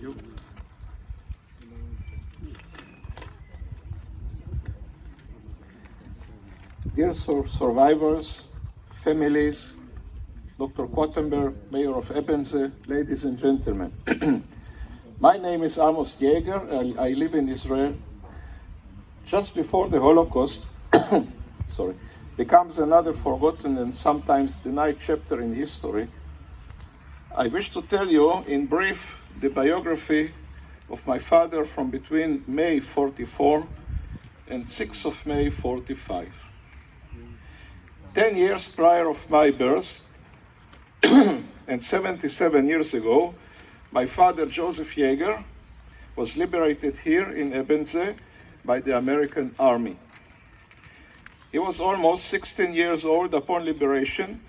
you. Dear survivors, families, Dr. Quattenberg, Mayor of Ebensee, ladies and gentlemen. My name is Amos Jeger. I live in Israel. Just before the Holocaust becomes another forgotten and sometimes denied chapter in history, I wish to tell you in brief the biography of my father from between May 44 and 6th of May 45. 10 years prior of my birth, and 77 years ago, my father Joseph Jeger was liberated here in Ebensee by the American Army. He was almost 16 years old upon liberation,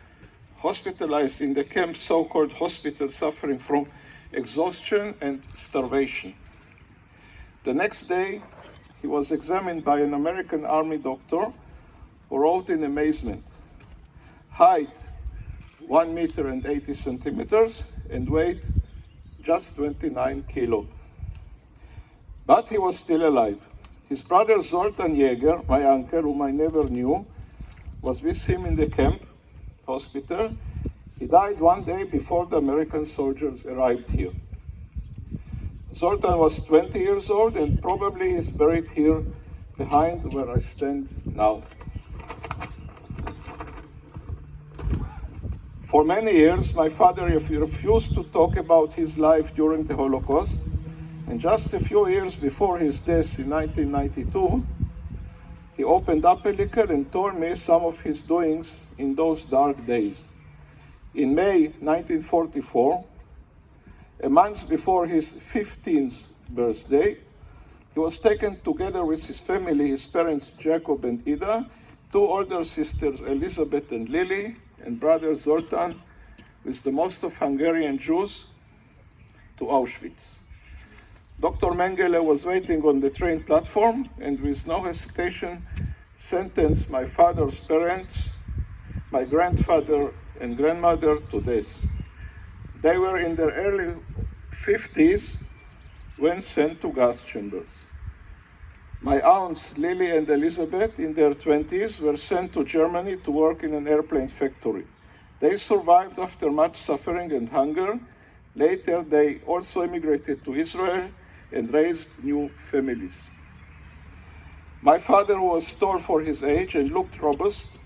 hospitalized in the camp so-called hospital, suffering from exhaustion and starvation. The next day, he was examined by an American Army doctor who wrote in amazement, height 1 meter and 80 centimeters and weight just 29 kilo. But he was still alive. His brother Zoltan Jeger, my uncle, whom I never knew, was with him in the camp hospital. He died one day before the American soldiers arrived here. Zoltan was 20 years old and probably is buried here behind where I stand now. For many years, my father refused to talk about his life during the Holocaust, and just a few years before his death in 1992, he opened up a little and told me some of his doings in those dark days. In May 1944, a month before his 15th birthday, he was taken together with his family, his parents Jacob and Ida, two older sisters Elizabeth and Lily, and brother Zoltan, with the most of Hungarian Jews, to Auschwitz. Dr. Mengele was waiting on the train platform and with no hesitation sentenced my father's parents, my grandfather and grandmother to death. They were in their early 50s when sent to gas chambers. My aunts, Lily and Elizabeth, in their 20s, were sent to Germany to work in an airplane factory. They survived after much suffering and hunger. Later, they also immigrated to Israel and raised new families. My father, who was tall for his age and looked robust,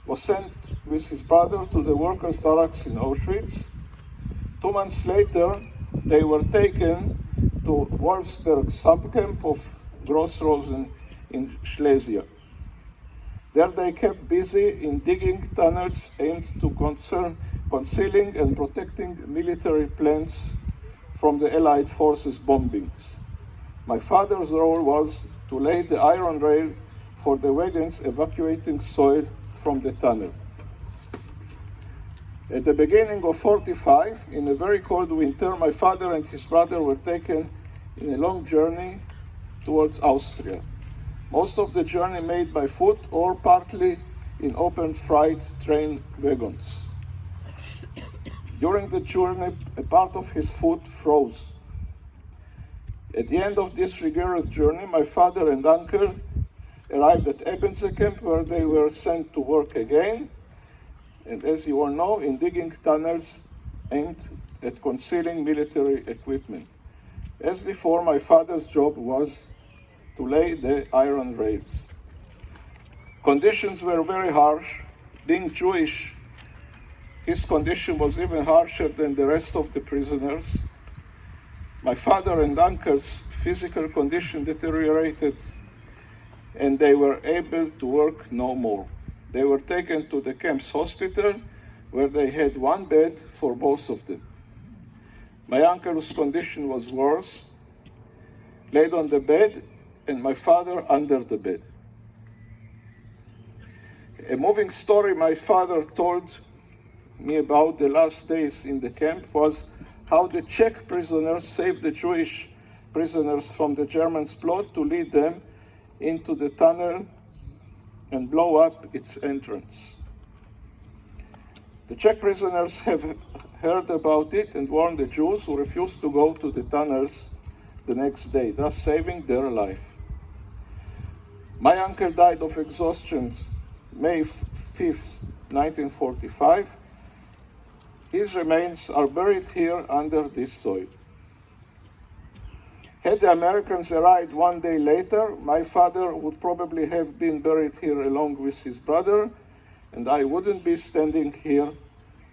was sent with his brother to the workers' barracks in Auschwitz. 2 months later, they were taken to Wolfsberg subcamp of Grossrosen in Silesia. There they kept busy in digging tunnels aimed to concealing and protecting military planes from the Allied forces' bombings. My father's role was to lay the iron rail for the wagons evacuating soil from the tunnel. At the beginning of 45, in a very cold winter, my father and his brother were taken in a long journey towards Austria. Most of the journey made by foot or partly in open freight train wagons. During the journey, a part of his foot froze. At the end of this rigorous journey, my father and uncle arrived at Ebensee camp, where they were sent to work again, and as you all know, in digging tunnels aimed at concealing military equipment. As before, my father's job was to lay the iron rails. Conditions were very harsh. Being Jewish, his condition was even harsher than the rest of the prisoners. My father and uncle's physical condition deteriorated, and they were able to work no more. They were taken to the camp's hospital, where they had one bed for both of them. My uncle's condition was worse, laid on the bed, and my father under the bed. A moving story my father told me about the last days in the camp was how the Czech prisoners saved the Jewish prisoners from the Germans' plot to lead them into the tunnel and blow up its entrance. The Czech prisoners heard about it and warned the Jews who refused to go to the tunnels the next day, thus saving their life. My uncle died of exhaustion May 5th, 1945. His remains are buried here under this soil. Had the Americans arrived one day later, my father would probably have been buried here along with his brother, and I wouldn't be standing here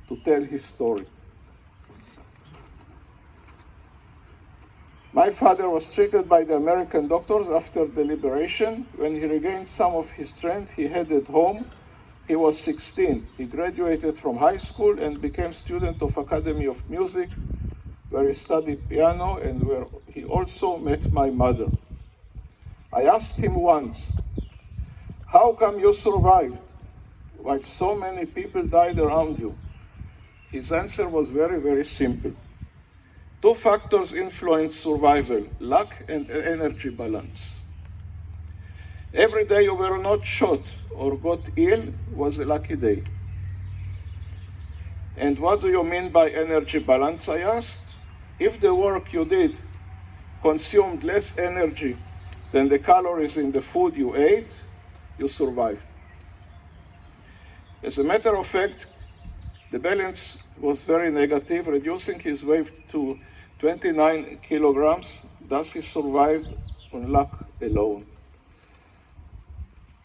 to tell his story. My father was treated by the American doctors after the liberation. When he regained some of his strength, he headed home. He was 16. He graduated from high school and became student of Academy of Music, where he studied piano and where he also met my mother. I asked him once, "How come you survived while so many people died around you?" His answer was very, very simple. Two factors influence survival: luck and energy balance. Every day you were not shot or got ill was a lucky day. And what do you mean by energy balance, I asked? If the work you did consumed less energy than the calories in the food you ate, you survived. As a matter of fact, the balance was very negative, reducing his weight to 29 kilograms, thus he survived on luck alone.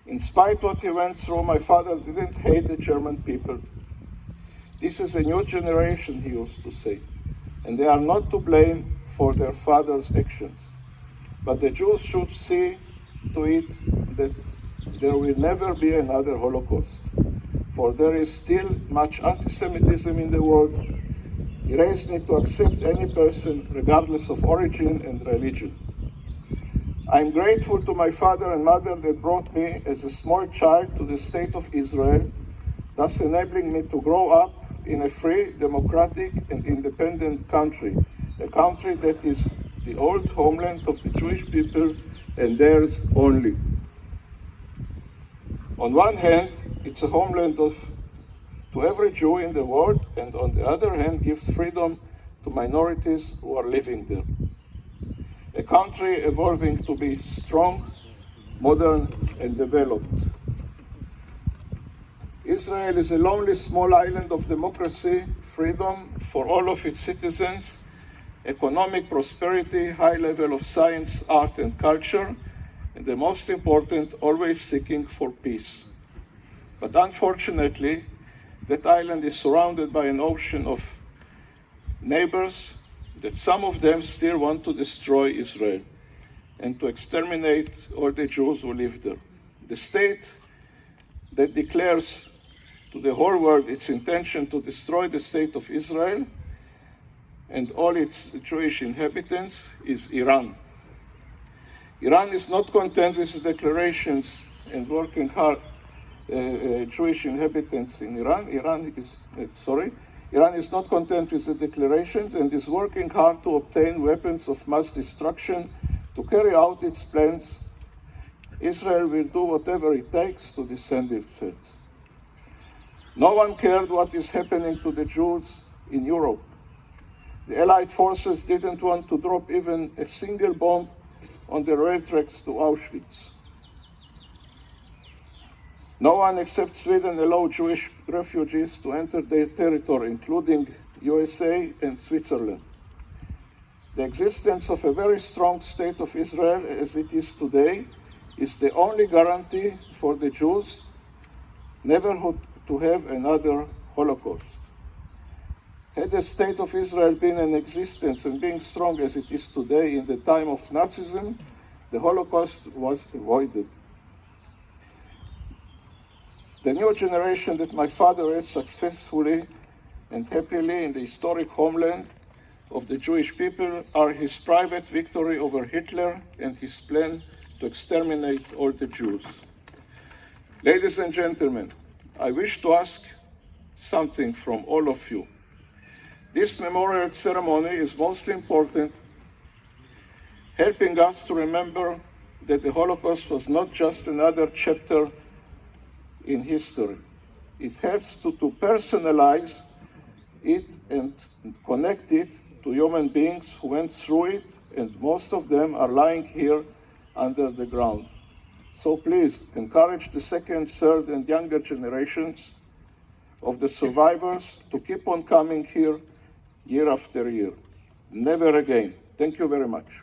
In spite of what he went through, my father didn't hate the German people. This is a new generation, he used to say, and they are not to blame for their father's actions. But the Jews should see to it that there will never be another Holocaust, for there is still much anti-Semitism in the world. He raised me to accept any person, regardless of origin and religion. I'm grateful to my father and mother that brought me as a small child to the state of Israel, thus enabling me to grow up in a free, democratic, and independent country, a country that is the old homeland of the Jewish people and theirs only. On one hand, it's a homeland to every Jew in the world, and on the other hand, gives freedom to minorities who are living there. A country evolving to be strong, modern, and developed. Israel is a lonely small island of democracy, freedom for all of its citizens, economic prosperity, high level of science, art, and culture, and the most important, always seeking for peace. But unfortunately, that island is surrounded by an ocean of neighbors that some of them still want to destroy Israel and to exterminate all the Jews who live there. The state that declares to the whole world its intention to destroy the state of Israel and all its Jewish inhabitants is Iran. Iran is not content with the declarations and working hard Jewish inhabitants in Iran. Iran is not content with the declarations and is working hard to obtain weapons of mass destruction to carry out its plans. Israel will do whatever it takes to defend itself. No one cared what is happening to the Jews in Europe. The Allied forces didn't want to drop even a single bomb on the rail tracks to Auschwitz. No one except Sweden allowed Jewish refugees to enter their territory, including USA and Switzerland. The existence of a very strong state of Israel as it is today is the only guarantee for the Jews never to have another Holocaust. Had the state of Israel been in existence and being strong as it is today in the time of Nazism, the Holocaust was avoided. The new generation that my father raised successfully and happily in the historic homeland of the Jewish people are his private victory over Hitler and his plan to exterminate all the Jews. Ladies and gentlemen, I wish to ask something from all of you. This memorial ceremony is most important, helping us to remember that the Holocaust was not just another chapter in history. It helps to personalize it and connect it to human beings who went through it, and most of them are lying here under the ground. So please encourage the second, third, and younger generations of the survivors to keep on coming here year after year. Never again. Thank you very much.